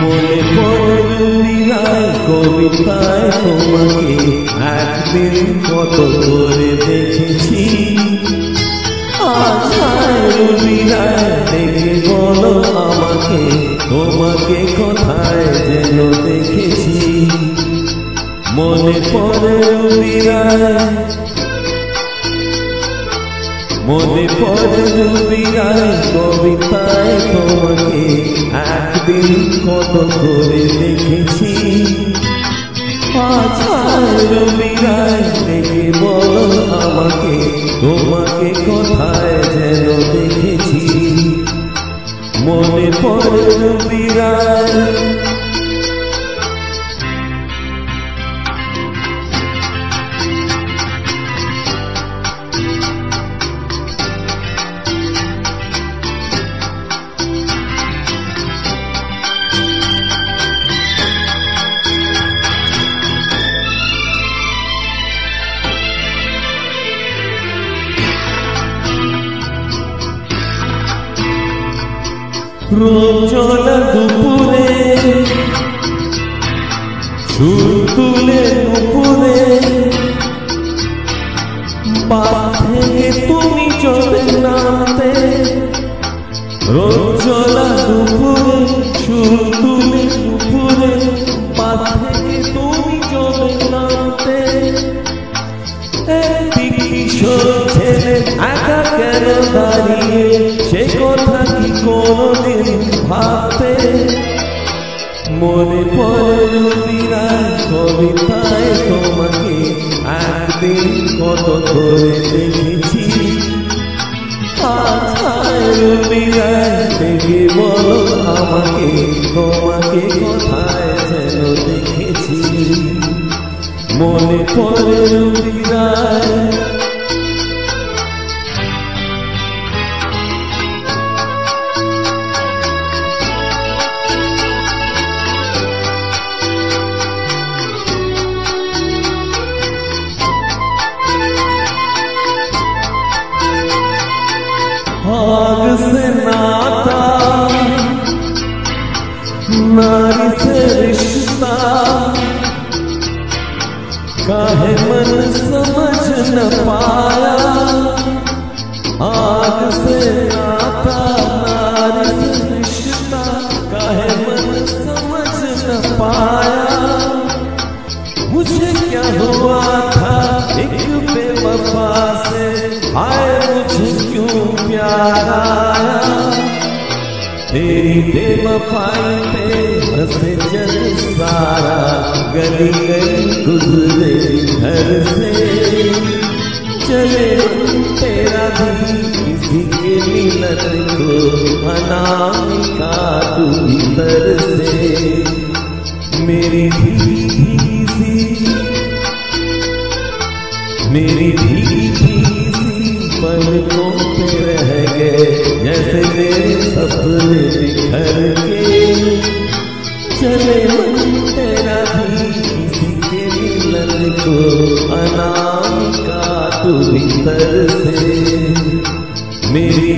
মনে পড়ে কবিতায় তোমাকে একদিন কত করে দেখেছি। আজ রবিরায় দেখে বলো আমাকে, তোমাকে কোথায় যেন দেখেছি। মনে পড়ে রবিরায়, মনে পড়ে রবিরায় কবিতায় তোমাকে একদিন কত করে দেখেছি। আজ রবিরায় দেখে বলো আমাকে, তোমাকে কোথায় যেন দেখেছি। মনে পড়ে রবিরায়, রোজলা দুপুরে সুর তুলে দুপুরে বাস থেকে তুমি চলে নামতে। রোজলা দুপুরে সুর তুলে দুপুরে বাস থেকে তুমি চলে নামতে। কিশোর ছেলে একা কেন দাঁড়িয়ে, সে কথা কি কোনদিন ভাবতে। মনে পড়ে রবিরায় কবিতায় তোমাকে একদিন কত করে দেখেছি। আজ রবিরায় দেখে বলো আমাকে, তোমাকে কোথায় যেন দেখেছি। মনে পড়ে রবিরায়, भाग से नाता नारी से रिश्ता, काहे मन समझ न पाया। आग से नाता नारी से रिश्ता, काहे मन समझ न पाया। मुझे क्या हुआ था एक बेवफा से, हाय मुझे क्यों प्यार आया। तेरी बेवफाई पे हंसे जग सारा, गली गली गुजरे घर से। चले तेरा भी किसी के मिलन को, अनामिका तू भीतर से। मेरी भीगी सी, मेरी भीगी पलकों पे रह गए, जैसे मेरे सपने बिखर के। चले मन तेरा भी किसी के मिलन को, अनामिका तू भीतर से। मेरी